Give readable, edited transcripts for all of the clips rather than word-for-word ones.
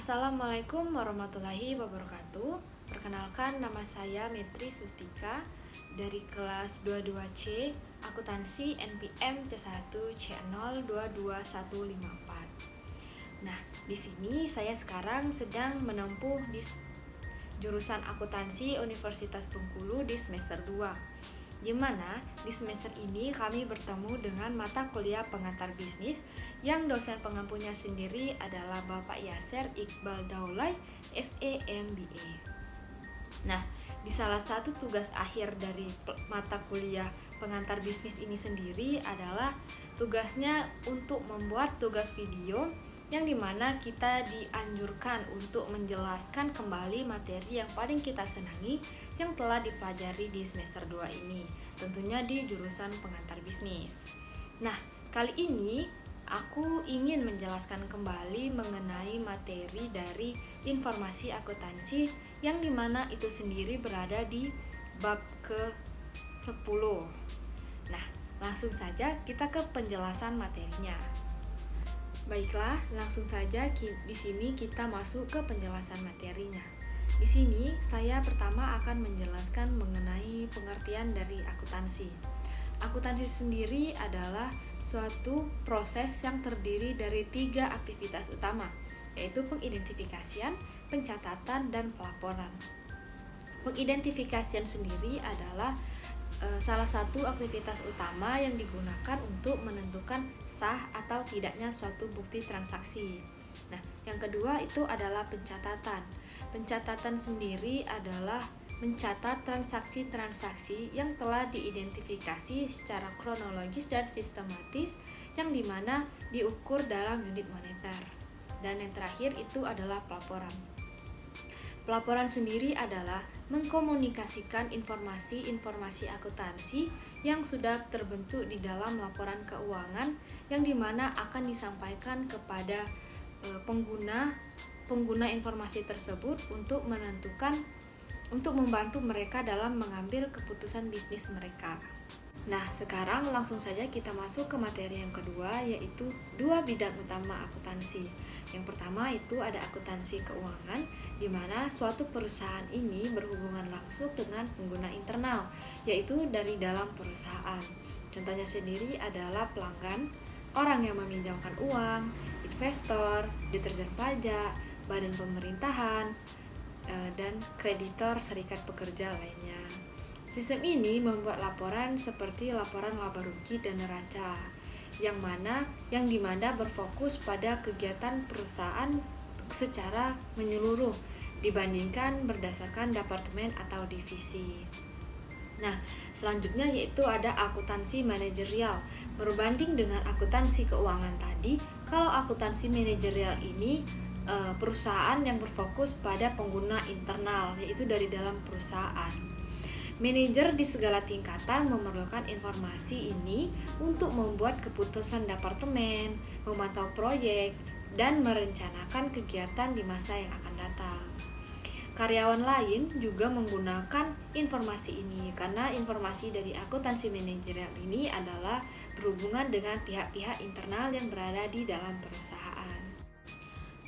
Assalamualaikum warahmatullahi wabarakatuh. Perkenalkan, nama saya Metri Sustika dari kelas 22C Akuntansi NPM C1 C022154. Nah, di sini saya sekarang sedang menempuh di jurusan akuntansi Universitas Bengkulu di semester 2. Di mana di semester ini kami bertemu dengan mata kuliah pengantar bisnis yang dosen pengampunya sendiri adalah Bapak Yaser Iqbal Daulay, SE MBA. Nah, di salah satu tugas akhir dari mata kuliah pengantar bisnis ini sendiri adalah tugasnya untuk membuat tugas video yang dimana kita dianjurkan untuk menjelaskan kembali materi yang paling kita senangi yang telah dipelajari di semester 2 ini, tentunya di jurusan pengantar bisnis. Nah, kali ini aku ingin menjelaskan kembali mengenai materi dari informasi akuntansi yang dimana itu sendiri berada di bab ke-10. Nah, langsung saja kita ke penjelasan materinya. Baiklah, langsung saja di sini kita masuk ke penjelasan materinya. Di sini saya pertama akan menjelaskan mengenai pengertian dari akuntansi. Akuntansi sendiri adalah suatu proses yang terdiri dari 3 aktivitas utama, yaitu pengidentifikasian, pencatatan, dan pelaporan. Pengidentifikasian sendiri adalah salah satu aktivitas utama yang digunakan untuk menentukan sah atau tidaknya suatu bukti transaksi. Nah, yang kedua itu adalah pencatatan. Pencatatan sendiri adalah mencatat transaksi-transaksi yang telah diidentifikasi secara kronologis dan sistematis yang dimana diukur dalam unit moneter. Dan yang terakhir itu adalah pelaporan. Pelaporan sendiri adalah mengkomunikasikan informasi-informasi akuntansi yang sudah terbentuk di dalam laporan keuangan yang dimana akan disampaikan kepada pengguna informasi tersebut untuk membantu mereka dalam mengambil keputusan bisnis mereka. Nah, sekarang langsung saja kita masuk ke materi yang kedua, yaitu 2 bidang utama akuntansi. Yang pertama itu ada akuntansi keuangan, di mana suatu perusahaan ini berhubungan langsung dengan pengguna internal, yaitu dari dalam perusahaan. Contohnya sendiri adalah pelanggan, orang yang meminjamkan uang, investor, deterjen pajak, badan pemerintahan, dan kreditor serikat pekerja lainnya. Sistem ini membuat laporan seperti laporan laba rugi dan neraca, yang dimana berfokus pada kegiatan perusahaan secara menyeluruh dibandingkan berdasarkan departemen atau divisi. Nah, selanjutnya yaitu ada akuntansi manajerial. Berbanding dengan akuntansi keuangan tadi, kalau akuntansi manajerial ini perusahaan yang berfokus pada pengguna internal, yaitu dari dalam perusahaan. Manajer di segala tingkatan memerlukan informasi ini untuk membuat keputusan departemen, memantau proyek, dan merencanakan kegiatan di masa yang akan datang. Karyawan lain juga menggunakan informasi ini karena informasi dari akuntansi manajerial ini adalah berhubungan dengan pihak-pihak internal yang berada di dalam perusahaan.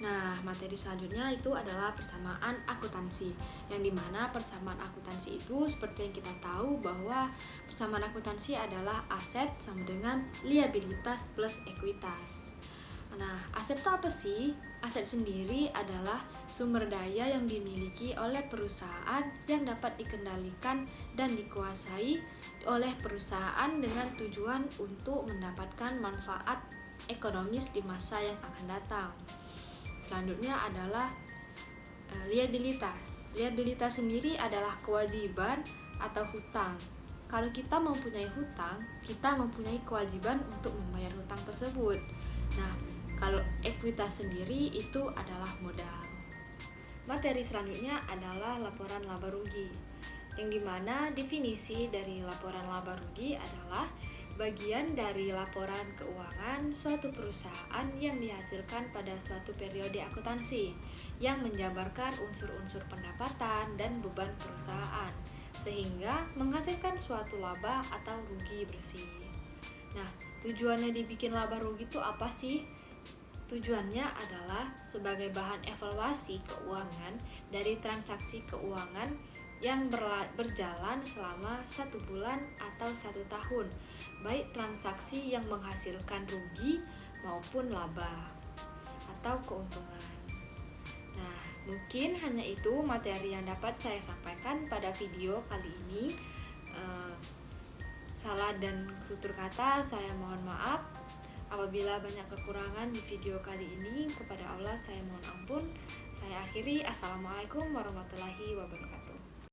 Nah, materi selanjutnya itu adalah persamaan akuntansi, yang dimana persamaan akuntansi itu seperti yang kita tahu bahwa persamaan akuntansi adalah aset sama dengan liabilitas plus ekuitas. Nah, aset itu apa sih? Aset sendiri adalah sumber daya yang dimiliki oleh perusahaan yang dapat dikendalikan dan dikuasai oleh perusahaan dengan tujuan untuk mendapatkan manfaat ekonomis di masa yang akan datang. Selanjutnya adalah liabilitas. Liabilitas sendiri adalah kewajiban atau hutang. Kalau kita mempunyai hutang, kita mempunyai kewajiban untuk membayar hutang tersebut. Nah, kalau ekuitas sendiri itu adalah modal. Materi selanjutnya adalah laporan laba rugi, yang dimana definisi dari laporan laba rugi adalah bagian dari laporan keuangan suatu perusahaan yang dihasilkan pada suatu periode akuntansi yang menjabarkan unsur-unsur pendapatan dan beban perusahaan sehingga menghasilkan suatu laba atau rugi bersih. Nah, tujuannya dibikin laba rugi itu apa sih? Tujuannya adalah sebagai bahan evaluasi keuangan dari transaksi keuangan yang berjalan selama 1 bulan atau 1 tahun, baik transaksi yang menghasilkan rugi maupun laba atau keuntungan. Nah, mungkin hanya itu materi yang dapat saya sampaikan pada video kali ini. Salah dan tutur kata saya mohon maaf. Apabila banyak kekurangan di video kali ini, kepada Allah saya mohon ampun. Saya akhiri. Assalamualaikum warahmatullahi wabarakatuh.